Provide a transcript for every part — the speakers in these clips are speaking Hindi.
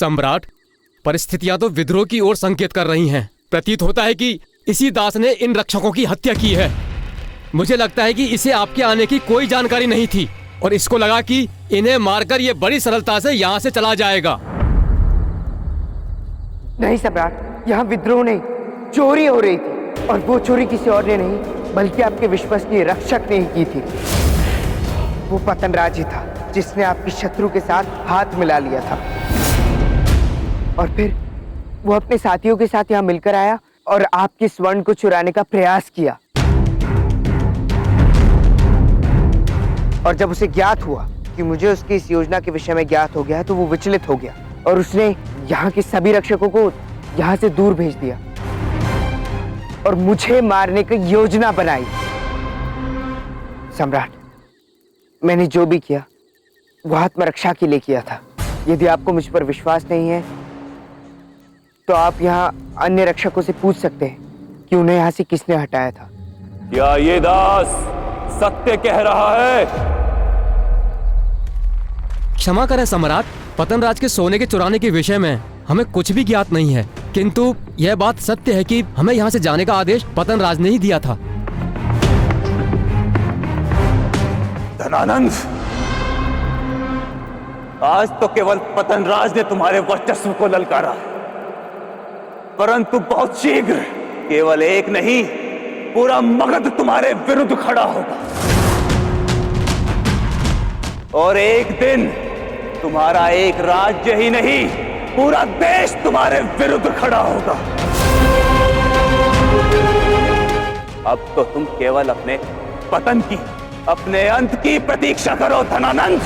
सम्राट, परिस्थितियां तो विद्रोह की ओर संकेत कर रही हैं। प्रतीत होता है कि इसी दास ने इन रक्षकों की हत्या की है। मुझे लगता है कि इसे आपके आने की कोई जानकारी नहीं थी और इसको लगा कि इन्हें मारकर ये बड़ी सरलता से यहाँ से चला जाएगा। नहीं सम्राट, यहाँ विद्रोह नहीं, चोरी हो रही थी और वो चोरी किसी और ने नहीं बल्कि आपके विश्वसनीय रक्षक ने ही की थी। वो पतनराज ही था जिसने आपके शत्रु के साथ हाथ मिला लिया था और फिर वो अपने साथियों के साथ यहाँ मिलकर आया और आपके स्वर्ण को चुराने का प्रयास किया। और जब उसे ज्ञात हुआ कि मुझे उसकी इस योजना के विषय में ज्ञात हो गया है तो वो विचलित हो गया और उसने यहाँ के सभी रक्षकों को यहाँ से दूर भेज दिया और मुझे मारने की योजना बनाई। सम्राट, मैंने जो भी किया वो आत्मरक्षा के लिए किया था। यदि आपको मुझ पर विश्वास नहीं है तो आप यहाँ अन्य रक्षकों से पूछ सकते हैं कि उन्हें यहाँ से किसने हटाया था। क्या ये दास सत्य कह रहा है? क्षमा करें सम्राट, पतनराज के सोने के चुराने के विषय में हमें कुछ भी ज्ञात नहीं है, किंतु यह बात सत्य है कि हमें यहाँ से जाने का आदेश पतनराज ने ही दिया था। धनानंद, आज तो केवल पतनराज ने तुम्हारे वर्चस्व को ललकारा, परंतु बहुत शीघ्र केवल एक नहीं, पूरा मगध तुम्हारे विरुद्ध खड़ा होगा और एक दिन तुम्हारा एक राज्य ही नहीं, पूरा देश तुम्हारे विरुद्ध खड़ा होगा। अब तो तुम केवल अपने पतन की, अपने अंत की प्रतीक्षा करो धनानंद।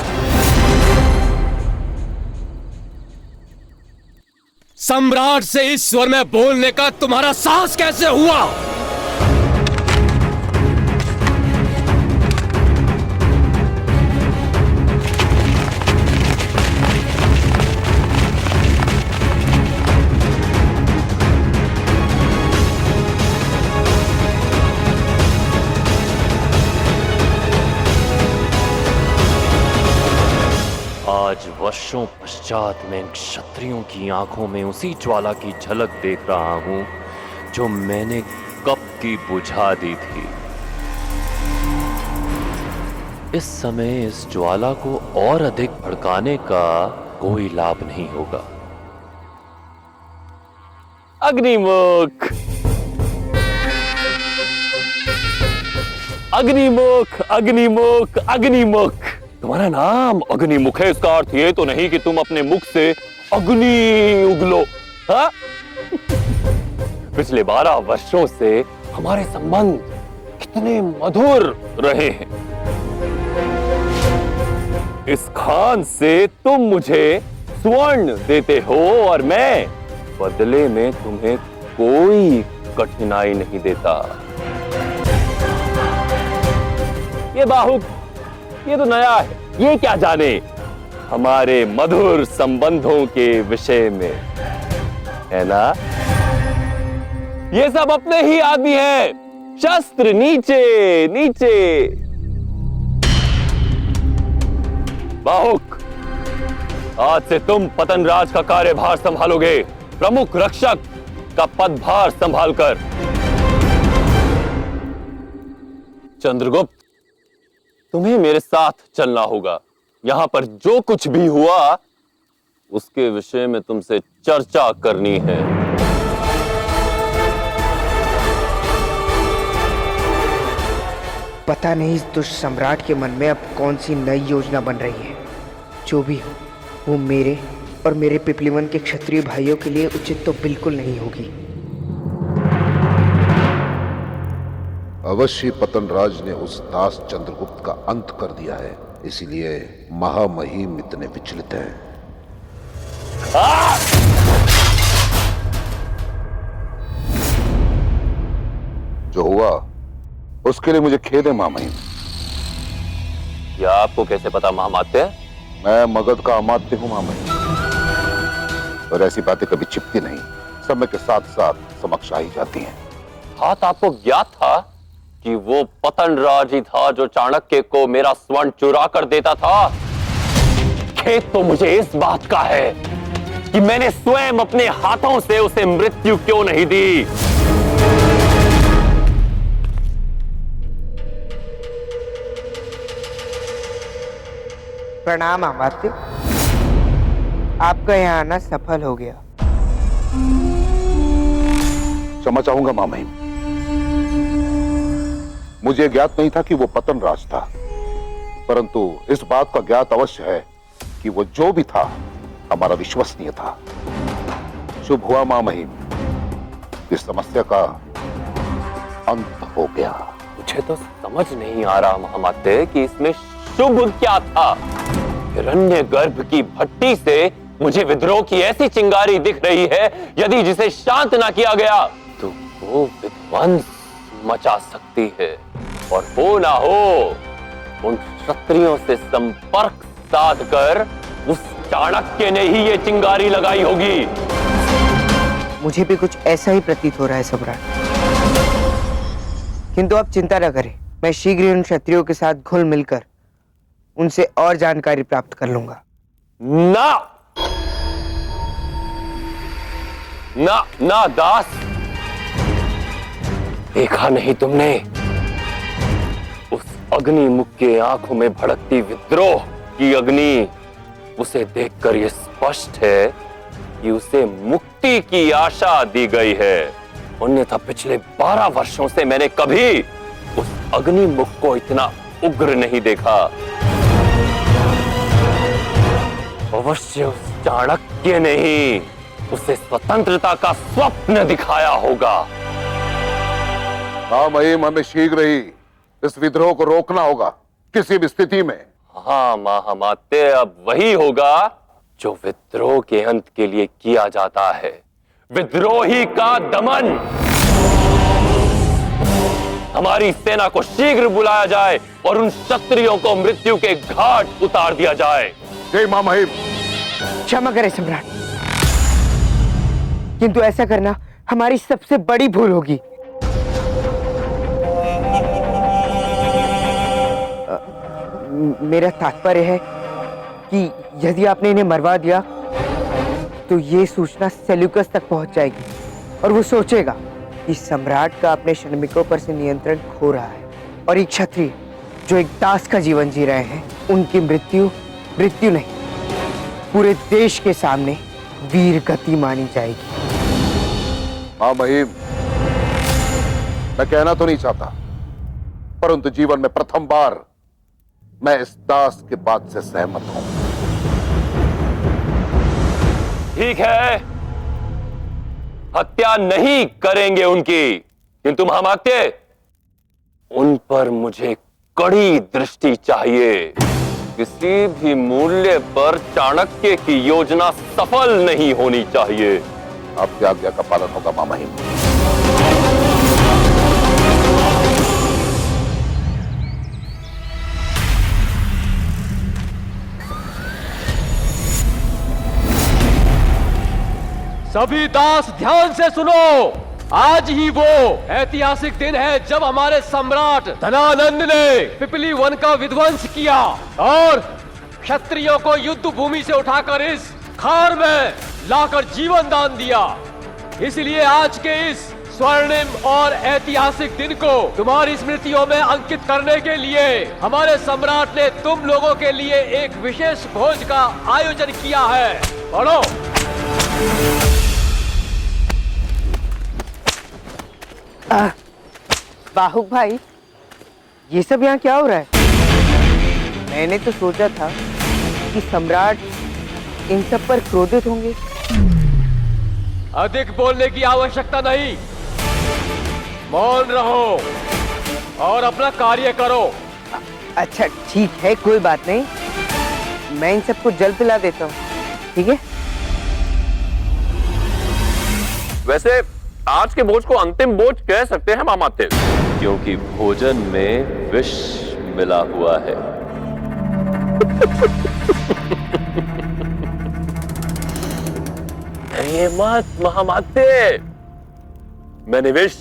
सम्राट से इस स्वर में बोलने का तुम्हारा साहस कैसे हुआ? आज वर्षों पश्चात मैं इन क्षत्रियों की आंखों में उसी ज्वाला की झलक देख रहा हूं जो मैंने कब की बुझा दी थी। इस समय इस ज्वाला को और अधिक भड़काने का कोई लाभ नहीं होगा। अग्निमुख, अग्निमुख, अग्निमुख, अग्निमुख। तुम्हारा नाम अग्निमुख है, इसका अर्थ ये तो नहीं कि तुम अपने मुख से अग्नि उगलो। हाँ? पिछले 12 वर्षों से हमारे संबंध कितने मधुर रहे हैं। इस खान से तुम मुझे स्वर्ण देते हो और मैं बदले में तुम्हें कोई कठिनाई नहीं देता। ये बाहुक, ये तो नया है, ये क्या जाने हमारे मधुर संबंधों के विषय में, है ना? ये सब अपने ही आदमी हैं। शस्त्र नीचे नीचे। बाहुक, आज से तुम पतनराज का कार्यभार संभालोगे, प्रमुख रक्षक का पदभार संभालकर। चंद्रगुप्त, तुम्हें मेरे साथ चलना होगा। यहां पर जो कुछ भी हुआ उसके विषय में तुमसे चर्चा करनी है। पता नहीं इस दुष्ट सम्राट के मन में अब कौन सी नई योजना बन रही है। जो भी हो, वो मेरे और मेरे पिपलीवन के क्षत्रिय भाइयों के लिए उचित तो बिल्कुल नहीं होगी। अवश्य पतनराज ने उस दास चंद्रगुप्त का अंत कर दिया है, इसलिए महामहिम इतने विचलित हैं। जो हुआ उसके लिए मुझे खेद है महामहिम। यह आपको कैसे पता महामात्य? मैं मगध का अमात्य हूं महामहिम, और ऐसी बातें कभी छिपती नहीं, समय के साथ साथ समक्ष आ ही जाती हैं। हाँ, तो आपको ज्ञात था कि वो पतनराज ही था जो चाणक्य को मेरा स्वर्ण चुरा कर देता था। खेद तो मुझे इस बात का है कि मैंने स्वयं अपने हाथों से उसे मृत्यु क्यों नहीं दी। प्रणाम अमात्य, आपका यहाँ आना सफल हो गया। क्षमा चाहूंगा मामहिम, मुझे ज्ञात नहीं था कि वो पतन राज था, परंतु इस बात का ज्ञात अवश्य है कि वो जो भी था हमारा विश्वसनीय था। शुभ हुआ मामहिम, इस समस्या का अंत हो गया। मुझे तो समझ नहीं आ रहा महामाते कि इसमें शुभ क्या था। हिरण्यगर्भ की भट्टी से मुझे विद्रोह की ऐसी चिंगारी दिख रही है, यदि जिसे शांत ना किया गया तो वो विध्वंस मचा सकती है। और हो ना हो, उन क्षत्रियों से संपर्क साधकर उस चाणक्य ने ही ये चिंगारी लगाई होगी। मुझे भी कुछ ऐसा ही प्रतीत हो रहा है सम्राट, किंतु आप चिंता न करें, मैं शीघ्र ही उन क्षत्रियों के साथ घुल मिलकर उनसे और जानकारी प्राप्त कर लूंगा। ना ना ना दास, देखा नहीं तुमने उस अग्निमुख के आंखों में भड़कती विद्रोह की अग्नि? उसे देखकर यह स्पष्ट है कि उसे मुक्ति की आशा दी गई है। अन्यथा पिछले 12 वर्षों से मैंने कभी उस अग्निमुख को इतना उग्र नहीं देखा। अवश्य उस चाणक्य ने ही उसे स्वतंत्रता का स्वप्न दिखाया होगा। मामहिम, हमें शीघ्र ही इस विद्रोह को रोकना होगा, किसी भी स्थिति में। हाँ महामाते, अब वही होगा जो विद्रोह के अंत के लिए किया जाता है, विद्रोही का दमन। हमारी सेना को शीघ्र बुलाया जाए और उन क्षत्रियों को मृत्यु के घाट उतार दिया जाए। जय मामहिम। क्षमा करें सम्राट, किंतु ऐसा करना हमारी सबसे बड़ी भूल होगी। मेरा तात्पर्य है कि यदि आपने इन्हें मरवा दिया तो ये सूचना सेल्यूकस तक पहुंच जाएगी और वो सोचेगा कि सम्राट का अपने श्रमिकों पर से नियंत्रण खो रहा है, और एक क्षत्रिय जो एक दास का जीवन जी रहे हैं, उनकी मृत्यु नहीं, पूरे देश के सामने वीर गति मानी जाएगी। मामहिम, मैं कहना तो नहीं चाहता, परंतु जीवन में प्रथम बार मैं इस दास के बात से सहमत हूं। ठीक है, हत्या नहीं करेंगे उनकी, किंतु महामात्य, उन पर मुझे कड़ी दृष्टि चाहिए। किसी भी मूल्य पर चाणक्य की योजना सफल नहीं होनी चाहिए। आपकी आज्ञा का पालन होगा मामहिम। सभी दास ध्यान से सुनो, आज ही वो ऐतिहासिक दिन है जब हमारे सम्राट धनानंद ने पिपली वन का विध्वंस किया और क्षत्रियों को युद्ध भूमि से उठाकर इस खार में लाकर जीवन दान दिया। इसलिए आज के इस स्वर्णिम और ऐतिहासिक दिन को तुम्हारी स्मृतियों में अंकित करने के लिए हमारे सम्राट ने तुम लोगों के लिए एक विशेष भोज का आयोजन किया है। पढ़ो। बाहुक भाई, ये सब यहाँ क्या हो रहा है? मैंने तो सोचा था कि सम्राट इन सब पर क्रोधित होंगे। अधिक बोलने की आवश्यकता नहीं, मौन रहो और अपना कार्य करो। अच्छा ठीक है, कोई बात नहीं, मैं इन सबको जल पिला देता हूँ, ठीक है? वैसे आज के भोज को अंतिम भोज कह सकते हैं मामाते, क्योंकि भोजन में विष मिला हुआ है। ये मत महामाते, मैंने विष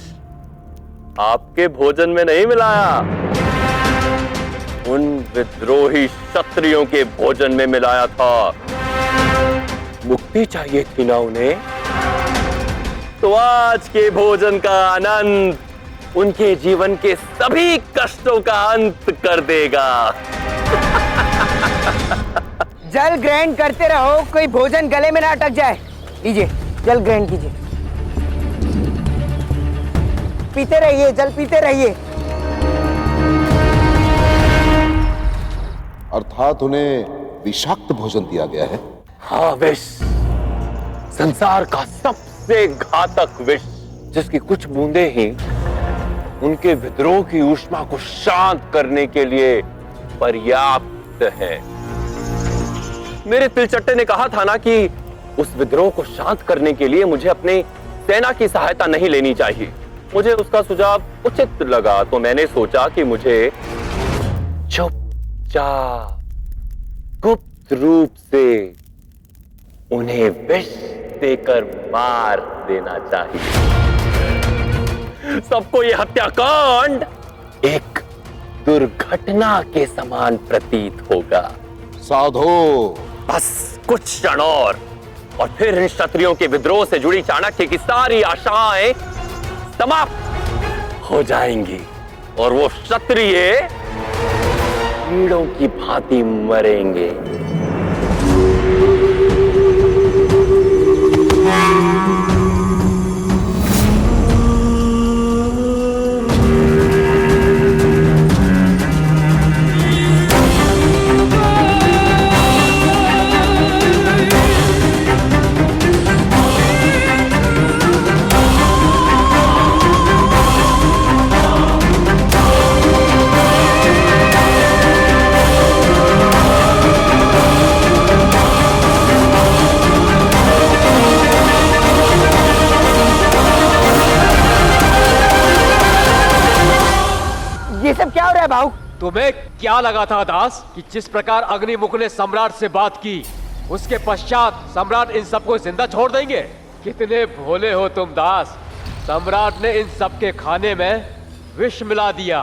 आपके भोजन में नहीं मिलाया, उन विद्रोही क्षत्रियों के भोजन में मिलाया था। मुक्ति चाहिए थी ना उन्हें, तो आज के भोजन का आनंद उनके जीवन के सभी कष्टों का अंत कर देगा। जल ग्रहण करते रहो, कोई भोजन गले में ना अटक जाए। लीजिए, जल ग्रहण कीजिए। पीते रहिए, जल पीते रहिए। अर्थात उन्हें विषाक्त भोजन दिया गया है। हाँ, विष, संसार का सबसे घातक विष, जिसकी कुछ बूंदे ही उनके विद्रोह की ऊष्मा को शांत करने के लिए पर्याप्त है। मेरे तिलचट्टे ने कहा था ना कि उस विद्रोह को शांत करने के लिए मुझे अपने सेना की सहायता नहीं लेनी चाहिए। मुझे उसका सुझाव उचित लगा, तो मैंने सोचा कि मुझे चुपचाप गुप्त रूप से उन्हें विष देकर मार देना चाहिए। सबको यह हत्याकांड एक दुर्घटना के समान प्रतीत होगा। साधो, बस कुछ क्षण और फिर इन क्षत्रियों के विद्रोह से जुड़ी चाणक्य की सारी आशाएं समाप्त हो जाएंगी और वो क्षत्रिय कीड़ों की भांति मरेंगे। ये सब क्या हो रहा है भाऊ? तुम्हें क्या लगा था दास कि जिस प्रकार अग्निमुख ने सम्राट से बात की, उसके पश्चात सम्राट इन सबको जिंदा छोड़ देंगे? कितने भोले हो तुम दास। सम्राट ने इन सबके खाने में विष मिला दिया,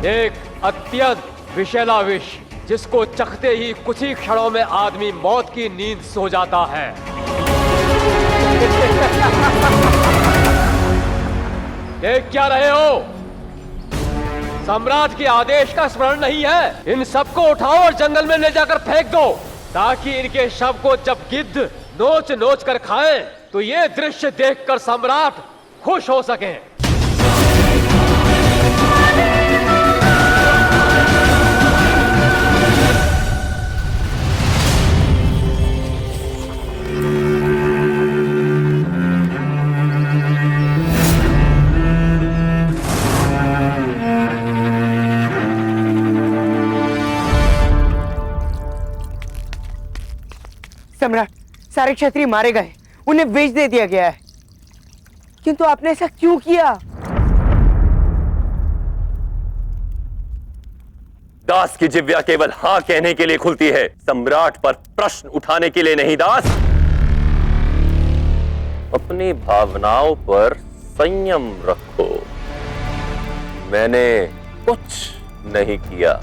एक अत्यंत विषैला विष, जिसको चखते ही कुछ ही क्षणों में आदमी मौत की नींद सो जाता है। देख क्या रहे हो? सम्राट के आदेश का स्मरण नहीं है? इन सबको उठाओ और जंगल में ले जाकर फेंक दो, ताकि इनके शव को जब गिद्ध नोच नोच कर खाएं, तो ये दृश्य देखकर सम्राट खुश हो सके। सम्राट, सारे क्षत्रिय मारे गए, उन्हें बेच दे दिया गया है। किंतु आपने ऐसा क्यों किया? दास की जिह्वा केवल हाँ कहने के लिए खुलती है, सम्राट पर प्रश्न उठाने के लिए नहीं। दास, अपनी भावनाओं पर संयम रखो। मैंने कुछ नहीं किया।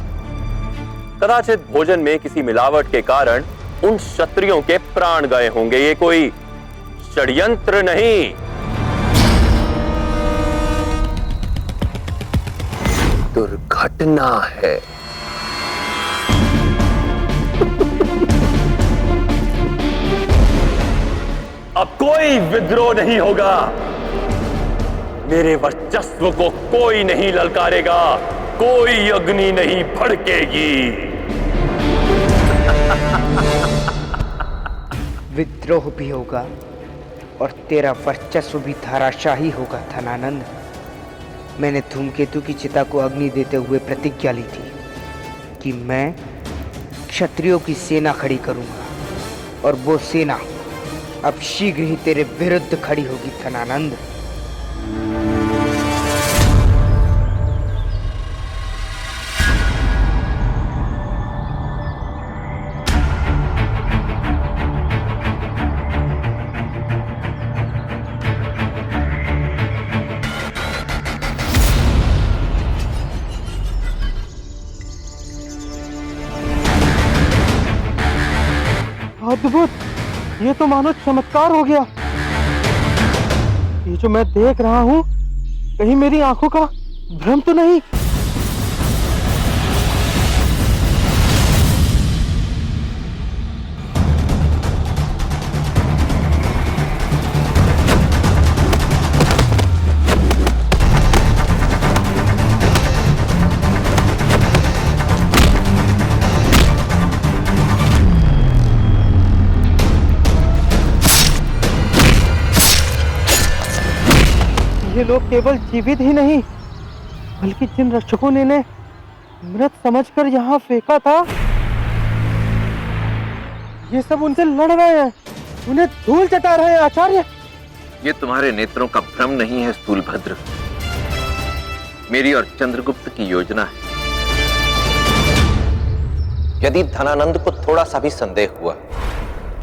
कदाचित भोजन में किसी मिलावट के कारण उन क्षत्रियों के प्राण गए होंगे। ये कोई षड्यंत्र नहीं, दुर्घटना है। अब कोई विद्रोह नहीं होगा, मेरे वर्चस्व को कोई नहीं ललकारेगा, कोई अग्नि नहीं भड़केगी। विद्रोह भी होगा और तेरा वर्चस्व भी धराशाही होगा धनानंद। मैंने धूमकेतु की चिता को अग्नि देते हुए प्रतिज्ञा ली थी कि मैं क्षत्रियों की सेना खड़ी करूंगा, और वो सेना अब शीघ्र ही तेरे विरुद्ध खड़ी होगी धनानंद। अद्भुत, ये तो मानो चमत्कार हो गया। ये जो मैं देख रहा हूँ, कहीं मेरी आंखों का भ्रम तो नहीं? ये लोग केवल जीवित ही नहीं, बल्कि जिन रक्षकों ने इन्हें मृत समझकर यहाँ फेंका था, ये सब उनसे लड़ रहे हैं, उन्हें धूल चटा रहे हैं आचार्य। ये तुम्हारे नेत्रों का भ्रम नहीं है स्थूलभद्र, मेरी और चंद्रगुप्त की योजना है। यदि धनानंद को थोड़ा सा भी संदेह हुआ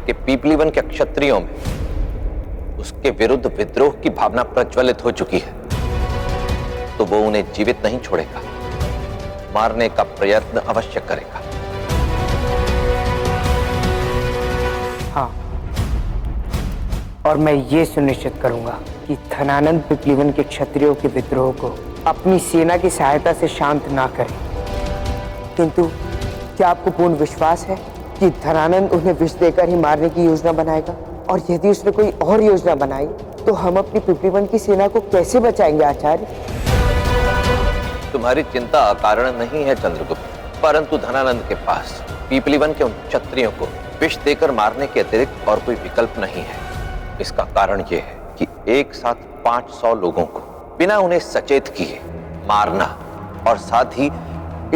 कि पीपलीवन के क्षत्रियों में उसके विरुद्ध विद्रोह की भावना प्रज्वलित हो चुकी है, तो वो उन्हें जीवित नहीं छोड़ेगा, मारने का प्रयत्न अवश्य करेगा। हाँ, और मैं ये सुनिश्चित करूंगा कि धनानंद पीपलीवन के क्षत्रियों के विद्रोह को अपनी सेना की सहायता से शांत ना करे। किंतु क्या आपको पूर्ण विश्वास है कि धनानंद उन्हें विष देकर ही मारने की योजना बनाएगा? और यदि उसने कोई और योजना बनाई तो हम अपनी पीपलीवन की सेना को कैसे बचाएंगे आचार्य? तुम्हारी चिंता अकारण नहीं है चंद्रगुप्त, परंतु धनानंद के पास पीपलीवन के उन क्षत्रियों को विष देकर मारने के अतिरिक्त और कोई विकल्प नहीं है। इसका कारण यह है कि एक साथ 500 लोगों को बिना उन्हें सचेत किए मारना और साथ ही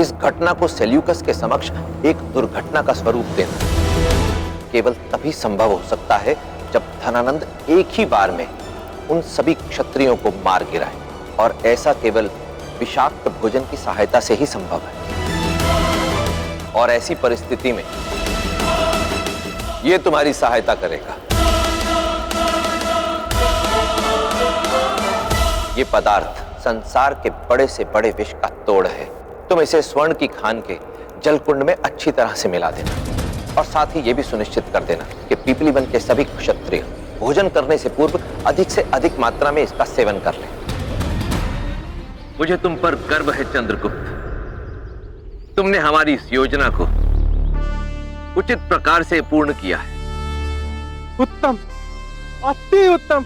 इस घटना को सेल्यूकस के समक्ष एक दुर्घटना का स्वरूप देना केवल तभी संभव हो सकता है जब धनानंद एक ही बार में उन सभी क्षत्रियों को मार गिराए, और ऐसा केवल विषाक्त भोजन की सहायता से ही संभव है। और ऐसी परिस्थिति में यह तुम्हारी सहायता करेगा। ये पदार्थ संसार के बड़े से बड़े विष का तोड़ है। तुम इसे स्वर्ण की खान के जलकुंड में अच्छी तरह से मिला देना, और साथ ही यह भी सुनिश्चित कर देना कि पीपलीवन के सभी क्षत्रिय भोजन करने से पूर्व अधिक से अधिक मात्रा में इसका सेवन कर लें। मुझे तुम पर गर्व है चंद्रगुप्त, तुमने हमारी इस योजना को उचित प्रकार से पूर्ण किया है। उत्तम, अति उत्तम।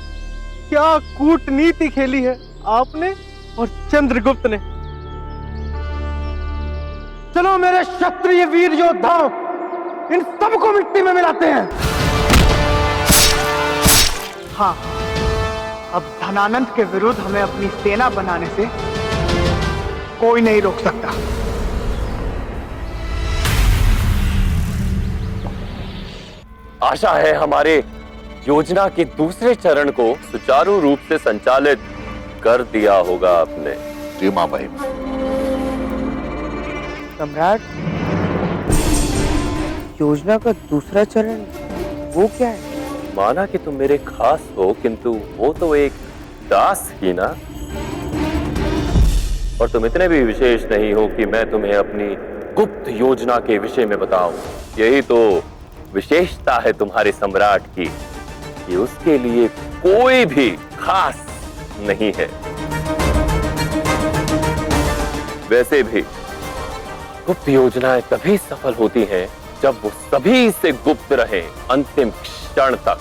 क्या कूटनीति खेली है आपने और चंद्रगुप्त ने। चलो मेरे क्षत्रिय वीर योद्धाओ, इन सबको मिट्टी में मिलाते हैं। हाँ, अब धनानंद के विरुद्ध हमें अपनी सेना बनाने से कोई नहीं रोक सकता। आशा है हमारे योजना के दूसरे चरण को सुचारू रूप से संचालित कर दिया होगा आपने। जी मां महिम। सम्राट, योजना का दूसरा चरण वो क्या है? माना कि तुम मेरे खास हो, किंतु वो तो एक दास ही ना, और तुम इतने भी विशेष नहीं हो कि मैं तुम्हें अपनी गुप्त योजना के विषय में बताऊं। यही तो विशेषता है तुम्हारे सम्राट की कि उसके लिए कोई भी खास नहीं है। वैसे भी गुप्त योजनाएं तभी सफल होती हैं जब वो सभी से गुप्त रहे अंतिम क्षण तक।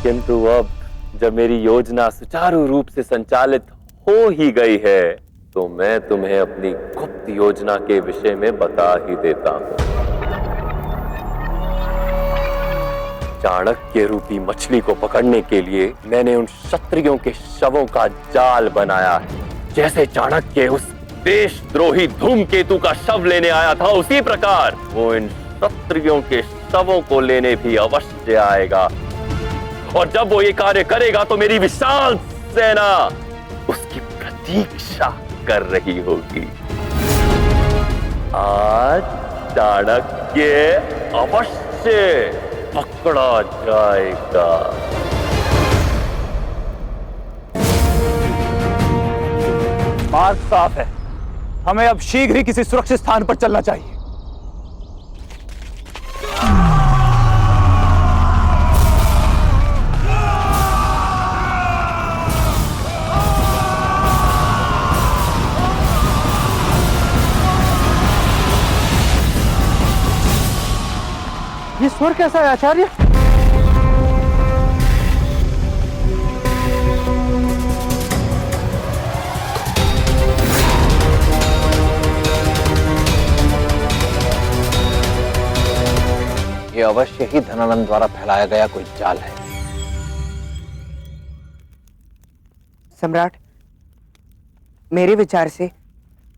किंतु अब जब मेरी योजना सुचारू रूप से संचालित हो ही गई है, तो मैं तुम्हें अपनी गुप्त योजना के विषय में बता ही देता हूं। चाणक्य रूपी मछली को पकड़ने के लिए मैंने उन क्षत्रियों के शवों का जाल बनाया है। जैसे चाणक्य उस देशद्रोही धूमकेतु का शव लेने आया था, उसी प्रकार वो इन क्षत्रियों के शवों को लेने भी अवश्य आएगा। और जब वो ये कार्य करेगा तो मेरी विशाल सेना उसकी प्रतीक्षा कर रही होगी। आज चाणक्य अवश्य पकड़ा जाएगा। मार्ग साफ है, हमें अब शीघ्र ही किसी सुरक्षित स्थान पर चलना चाहिए। ये स्वर कैसा है आचार्य? ये अवश्य ही धनानंद द्वारा फैलाया गया कोई जाल है। सम्राट, मेरे विचार से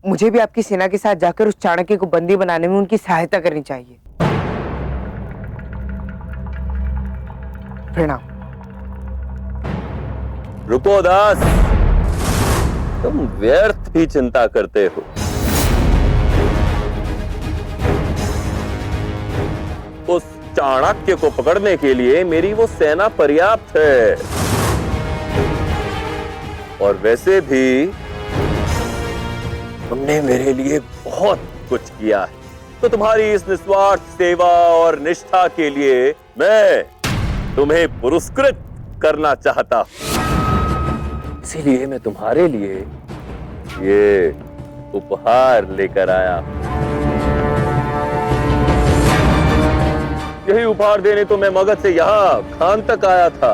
मुझे भी आपकी सेना के साथ जाकर उस चाणक्य को बंदी बनाने में उनकी सहायता करनी चाहिए। प्रणाम। रुको दास, तुम व्यर्थ ही चिंता करते हो। उस चाणक्य को पकड़ने के लिए मेरी वो सेना पर्याप्त है। और वैसे भी तुमने मेरे लिए बहुत कुछ किया है, तो तुम्हारी इस निस्वार्थ सेवा और निष्ठा के लिए मैं तुम्हें पुरस्कृत करना चाहता हूं। इसीलिए मैं तुम्हारे लिए ये उपहार लेकर आया। यही उपहार देने तो मैं मगध से यहाँ खान तक आया था।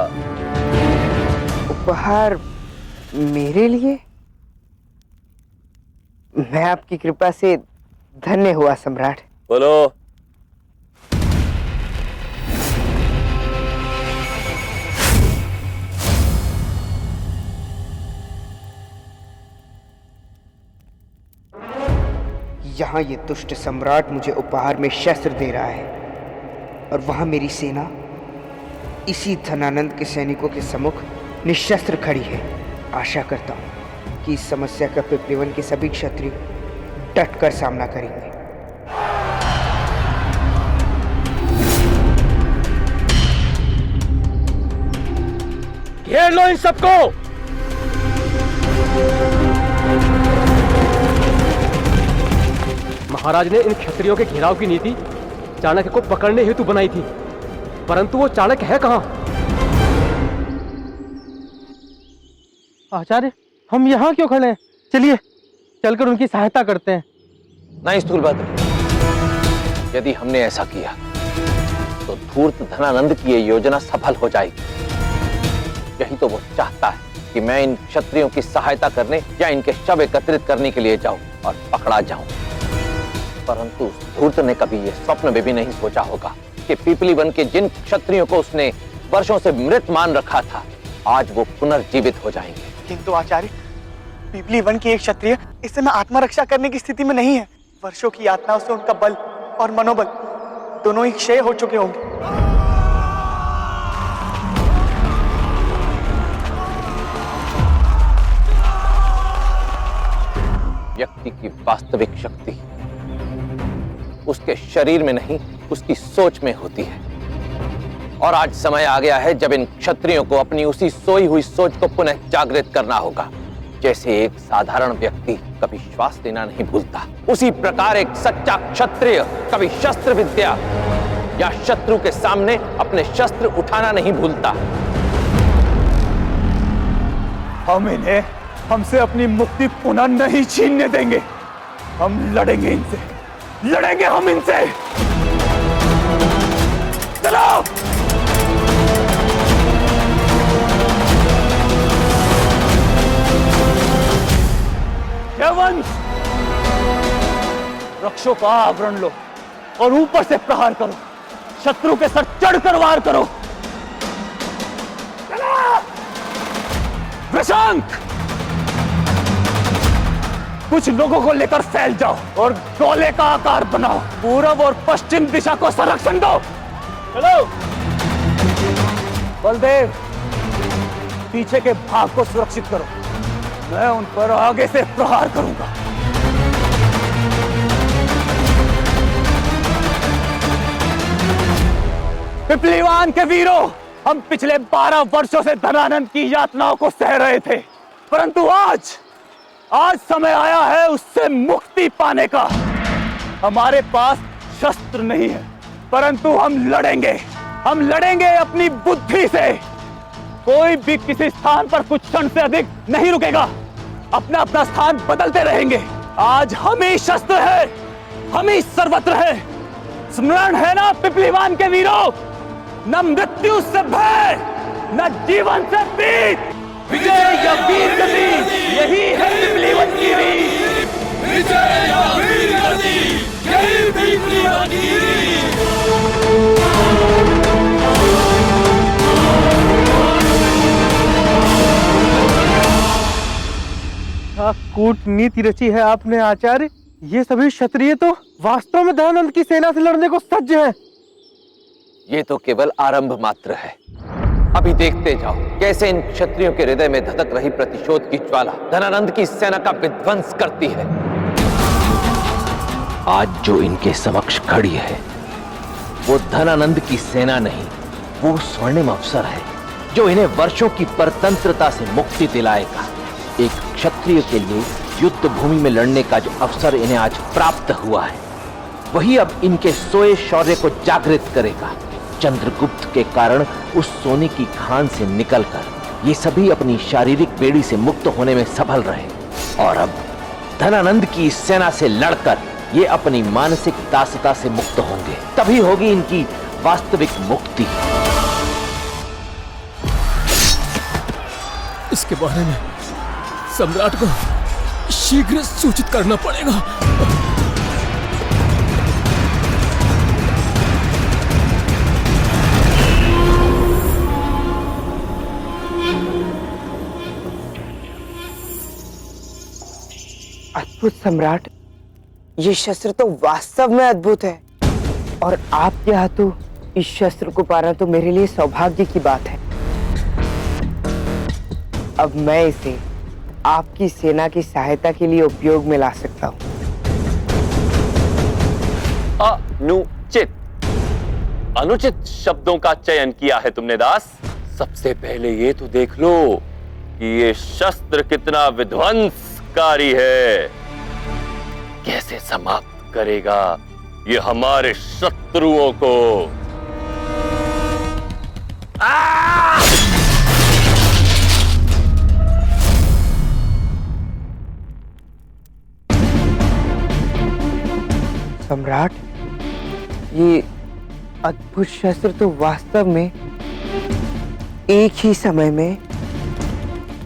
उपहार मेरे लिए? मैं आपकी कृपा से धन्य हुआ सम्राट। बोलो। यहाँ ये दुष्ट सम्राट मुझे उपहार में शस्त्र दे रहा है और वहां मेरी सेना इसी धनानंद के सैनिकों के सम्मुख निशस्त्र खड़ी है। आशा करता हूँ कि इस समस्या का पिपलीवन के सभी क्षत्रिय डटकर सामना करेंगे। घेर लो इन सबको। महाराज ने इन क्षत्रियों के घेराव की नीति चाणक्य को पकड़ने हेतु बनाई थी, परंतु वो चाणक्य है कहां? आचार्य, हम यहाँ क्यों खड़े हैं? चलिए चलकर उनकी सहायता करते हैं। नहीं स्थूलभद्र, यदि हमने ऐसा किया तो धूर्त धनानंद की ये योजना सफल हो जाएगी। यही तो वो चाहता है कि मैं इन क्षत्रियों की सहायता करने या इनके शव एकत्रित करने के लिए जाऊं और पकड़ा जाऊं। परंतु धूर्त ने कभी ये स्वप्न में भी नहीं सोचा होगा कि पीपलीवन के जिन क्षत्रियों को उसने वर्षों से मृत मान रखा था, आज वो पुनर्जीवित हो जाएंगे। किंतु आचार्य, पीपलीवन के एक क्षत्रिय इस समय आत्मरक्षा करने की स्थिति में नहीं है। वर्षों की यातनाओं से उनका बल और मनोबल दोनों ही क्षय हो चुके होंगे। व्यक्ति की वास्तविक शक्ति उसके शरीर में नहीं, उसकी सोच में होती है। और आज समय आ गया है जब इन क्षत्रियों को अपनी उसी सोई हुई सोच को पुनः जागृत करना होगा। जैसे एक साधारण व्यक्ति कभी श्वास लेना नहीं भूलता, उसी प्रकार एक सच्चा क्षत्रिय कभी शस्त्र विद्या या शत्रु के सामने अपने शस्त्र उठाना नहीं भूलता। हम इन्हें हमसे अपनी मुक्ति पुनः नहीं छीनने देंगे। हम लड़ेंगे इनसे, लड़ेंगे हम इनसे। चलो। वंश, वृक्षों का आवरण लो और ऊपर से प्रहार करो। शत्रु के सर चढ़कर वार करो। वृषांक, कुछ लोगों को लेकर फैल जाओ और गोले का आकार बनाओ। पूरब और पश्चिम दिशा को संरक्षण दो। चलो। बलदेव, पीछे के भाग को सुरक्षित करो। मैं उन पर आगे से प्रहार करूंगा। पिपलीवान के वीरों, हम पिछले 12 वर्षों से धनानंद की यातनाओं को सह रहे थे, परंतु आज समय आया है उससे मुक्ति पाने का। हमारे पास शस्त्र नहीं है, परंतु हम लड़ेंगे। हम लड़ेंगे अपनी बुद्धि से। कोई भी किसी स्थान पर कुछ क्षण से अधिक नहीं रुकेगा। अपना अपना स्थान बदलते रहेंगे। आज हम ही शस्त्र है, हम ही सर्वत्र है। स्मरण है ना पिपलीवान के वीरों? न मृत्यु से भय, न जीवन से भीत, विजय या वीर गति, यही है पिपलीवन की रीत। विजय या वीर गति, यही पिपलीवन की रीत। कूटनीति रची है आपने आचार्य। ये सभी क्षत्रिय तो वास्तव में दयानंद की सेना से लड़ने को सज्ज हैं। ये तो केवल आरंभ मात्र है। अभी देखते जाओ कैसे इन क्षत्रियों के हृदय में धधक रही प्रतिशोध की ज्वाला धनानंद की सेना का विध्वंस करती है। आज जो इनके समक्ष खड़ी है वो धनानंद की सेना नहीं, वो स्वर्णिम अवसर है जो इन्हें वर्षों की परतंत्रता से मुक्ति दिलाएगा। एक क्षत्रिय के लिए युद्ध भूमि में लड़ने का जो अवसर इन्हें आज प्राप्त हुआ है, वही अब इनके सोए शौर्य को जागृत करेगा। चंद्रगुप्त के कारण उस सोने की खान से निकलकर ये सभी अपनी शारीरिक बेड़ी से मुक्त होने में सफल रहे, और अब धनानंद की इस सेना से लड़कर ये अपनी मानसिक दासता से मुक्त होंगे। तभी होगी इनकी वास्तविक मुक्ति। इसके बारे में सम्राट को शीघ्र सूचित करना पड़ेगा। अद्भुत सम्राट, ये शस्त्र तो वास्तव में अद्भुत है, और आपके हाथों इस शस्त्र को पाना तो मेरे लिए सौभाग्य की बात है। अब मैं इसे आपकी सेना की सहायता के लिए उपयोग में ला सकता हूँ। अनुचित शब्दों का चयन किया है तुमने दास। सबसे पहले ये तो देख लो कि ये शस्त्र कितना विध्वंसकारी है। कैसे समाप्त करेगा ये हमारे शत्रुओं को। सम्राट, ये अद्भुत शस्त्र तो वास्तव में एक ही समय में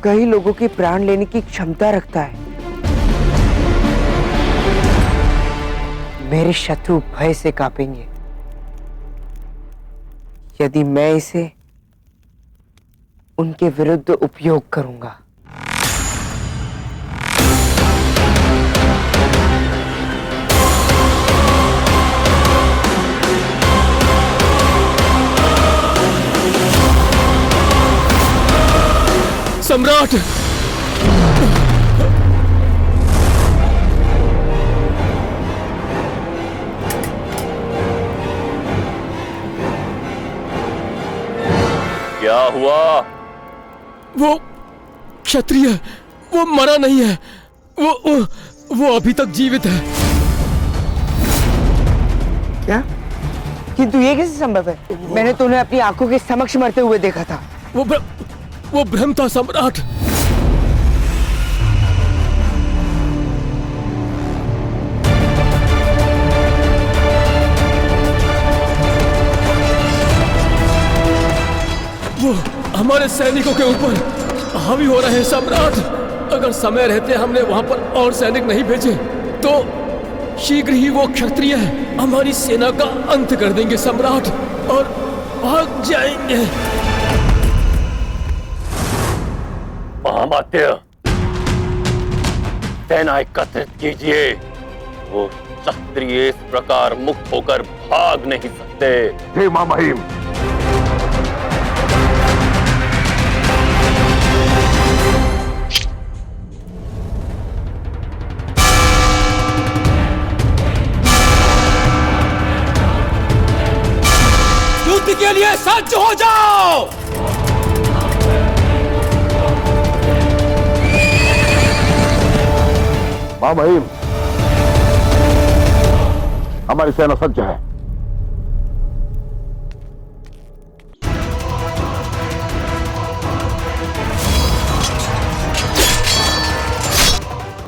कई लोगों के प्राण लेने की क्षमता रखता है। मेरे शत्रु भय से कांपेंगे यदि मैं इसे उनके विरुद्ध उपयोग करूंगा। सम्राट, क्या हुआ? वो क्षत्रिय, वो मरा नहीं है। वो अभी तक जीवित है। क्या? किंतु ये कैसे संभव है? मैंने तो उन्हें अपनी आंखों के समक्ष मरते हुए देखा था। वो भ्रम था सम्राट। वो हमारे सैनिकों के ऊपर हावी हो रहे हैं सम्राट। अगर समय रहते हमने वहां पर और सैनिक नहीं भेजे तो शीघ्र ही वो क्षत्रिय हमारी सेना का अंत कर देंगे सम्राट, और भाग जाएंगे। महामात्य, सेना एकत्रित कीजिए। वो क्षत्रिय इस प्रकार मुक्त होकर भाग नहीं सकते। हे महामहिम, युद्ध के लिए सज्ज हो जाओ। महामहिम, हमारी सेना सज्ज है।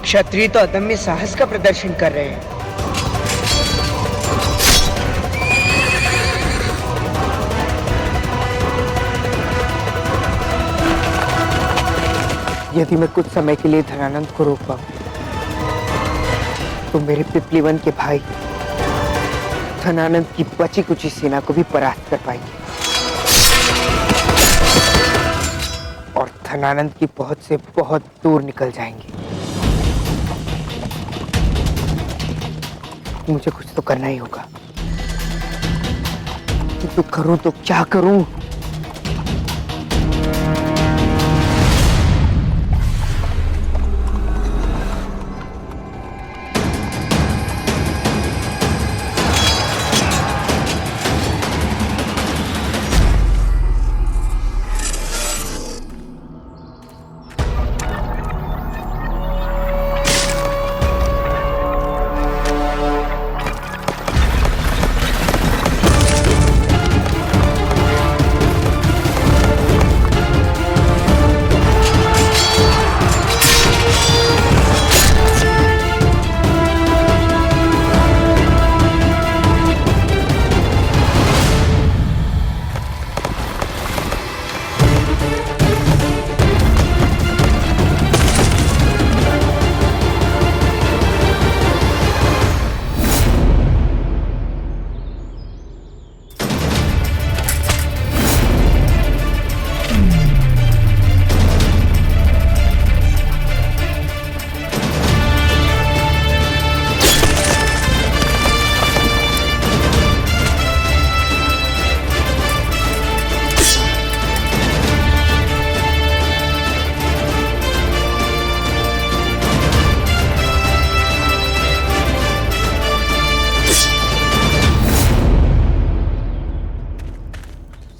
क्षत्रिय तो अदम्य साहस का प्रदर्शन कर रहे हैं। यदि मैं कुछ समय के लिए धनानंद को रोक पाऊं तो मेरे पिपली वन के भाई धनानंद की बची कुची सेना को भी परास्त कर पाएंगे और धनानंद की पहुंच से बहुत दूर निकल जाएंगे। मुझे कुछ तो करना ही होगा, किंतु करूं तो क्या करूं?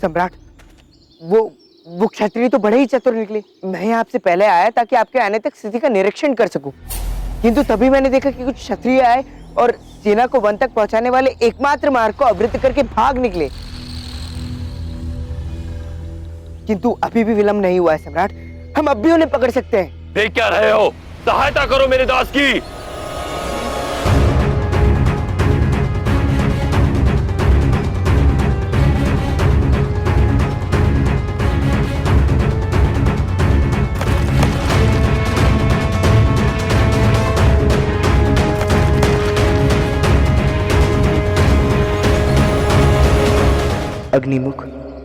सम्राट, वो क्षत्रिय तो बड़े ही चतुर निकले। मैं यहाँ आपसे पहले आया ताकि आपके आने तक स्थिति का निरीक्षण कर सकूं, किंतु तभी मैंने देखा कि कुछ क्षत्रिय आए और सेना को वन तक पहुंचाने वाले एकमात्र मार्ग को अवरुद्ध करके भाग निकले। किंतु अभी भी विलंब नहीं हुआ है सम्राट, हम अब भी उन्हें पकड़ सकते हैं। देख क्या रहे हो? सहायता करो मेरे दास की। अग्निमुख,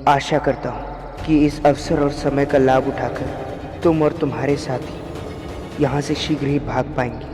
आशा करता हूँ कि इस अवसर और समय का लाभ उठाकर तुम और तुम्हारे साथी यहाँ से शीघ्र ही भाग पाएंगे।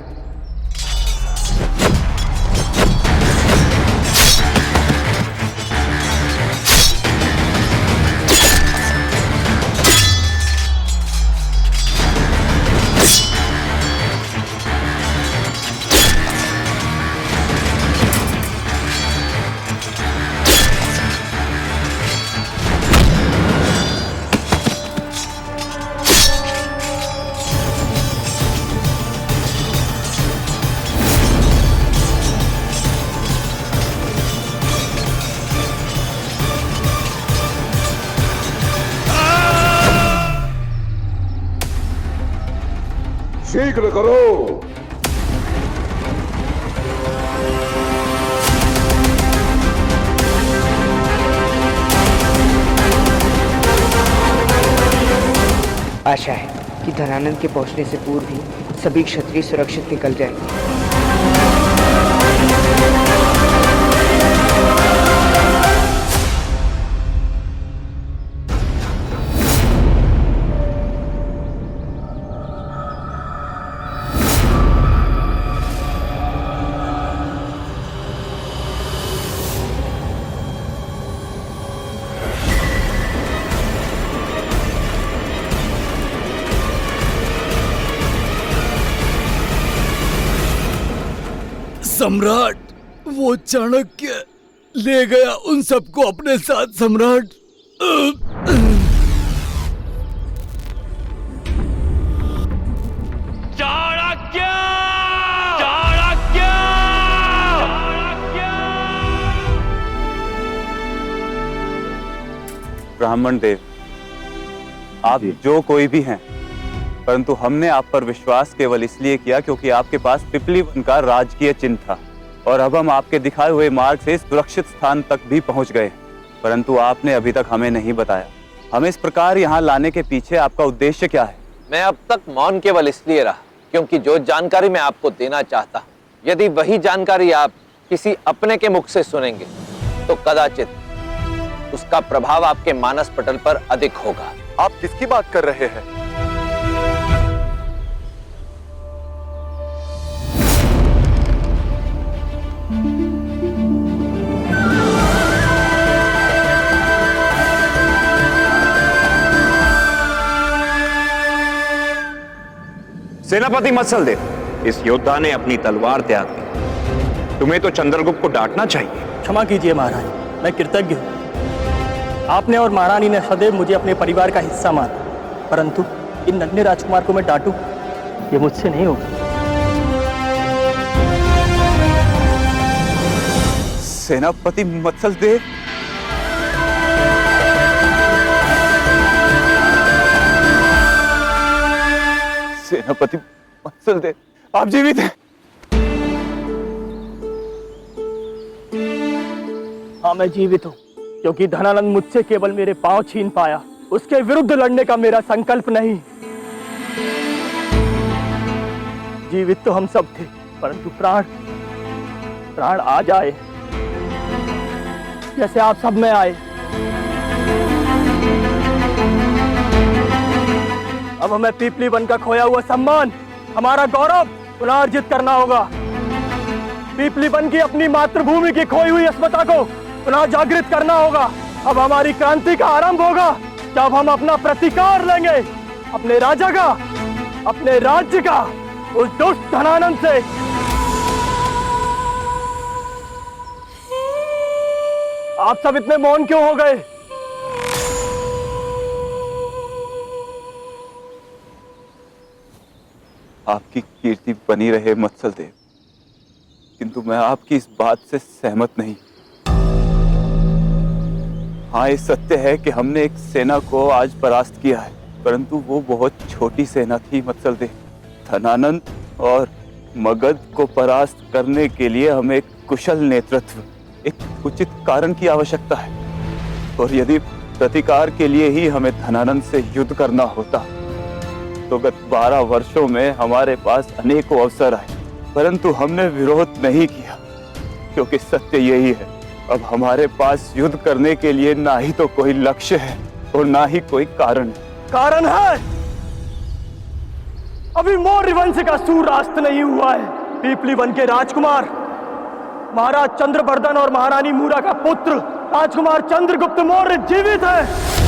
शीघ्र करो। आशा है कि धनानंद के पहुंचने से पूर्व ही सभी क्षत्रिय सुरक्षित निकल जाएंगे। सम्राट, वो चाणक्य ले गया उन सबको अपने साथ। सम्राट, चाणक्य! चाणक्य! ब्राह्मण देव, आप जो कोई भी हैं, परंतु हमने आप पर विश्वास केवल इसलिए किया क्योंकि आपके पास पिपली वन का राजकीय चिन्ह था और अब हम आपके दिखाए हुए मार्ग से सुरक्षित स्थान तक भी पहुंच गए, परंतु आपने अभी तक हमें नहीं बताया हमें इस प्रकार यहाँ लाने के पीछे आपका उद्देश्य क्या है। मैं अब तक मौन केवल इसलिए रहा क्योंकि जो जानकारी मैं आपको देना चाहता, यदि वही जानकारी आप किसी अपने के मुख से सुनेंगे तो कदाचित उसका प्रभाव आपके मानस पटल पर अधिक होगा। आप किसकी बात कर रहे हैं? सेनापति मत्सलदेव, इस योद्धा ने अपनी तलवार त्याग दी। तुम्हें तो चंद्रगुप्त को डांटना चाहिए। क्षमा कीजिए महाराज, मैं कृतज्ञ हूँ। आपने और महारानी ने सदैव मुझे अपने परिवार का हिस्सा माना, परंतु इन नन्हे राजकुमार को मैं डांटूं, ये मुझसे नहीं होगा। सेनापति मत्सलदेव, सेनापति मत्सलदेव, आप जीवित हैं? हाँ, मैं जीवित हूँ, क्योंकि धनानंद मुझसे केवल मेरे पांव छीन पाया, उसके विरुद्ध लड़ने का मेरा संकल्प नहीं। जीवित तो हम सब थे, परंतु प्राण आज आए, जैसे आप सब में आए। अब हमें पीपली वन का खोया हुआ सम्मान, हमारा गौरव पुनर्जित करना होगा। पीपली वन की अपनी मातृभूमि की खोई हुई अस्मिता को पुनः जागृत करना होगा। अब हमारी क्रांति का आरंभ होगा, जब हम अपना प्रतिकार लेंगे अपने राजा का, अपने राज्य का, उस दुष्ट धनानंद से। आप सब इतने मौन क्यों हो गए? आपकी कीर्ति बनी रहे मत्सलदेव, किंतु मैं आपकी इस बात से सहमत नहीं। हाँ, ये सत्य है कि हमने एक सेना को आज परास्त किया है, परंतु वो बहुत छोटी सेना थी मत्सलदेव। धनानंद और मगध को परास्त करने के लिए हमें एक कुशल नेतृत्व, एक उचित कारण की आवश्यकता है। और यदि प्रतिकार के लिए ही हमें धनानंद से युद्ध करना होता तो गत 12 वर्षों में हमारे पास अनेकों अवसर आए, परंतु हमने विरोध नहीं किया, क्योंकि सत्य यही है, अब हमारे पास युद्ध करने के लिए ना ही तो कोई लक्ष्य है और ना ही कोई कारण है। अभी मौर्य वंश का सूर्यास्त नहीं हुआ है। पीपली वन के राजकुमार महाराज चंद्रवर्धन और महारानी मूरा का पुत्र राजकुमार चंद्रगुप्त मौर्य जीवित है।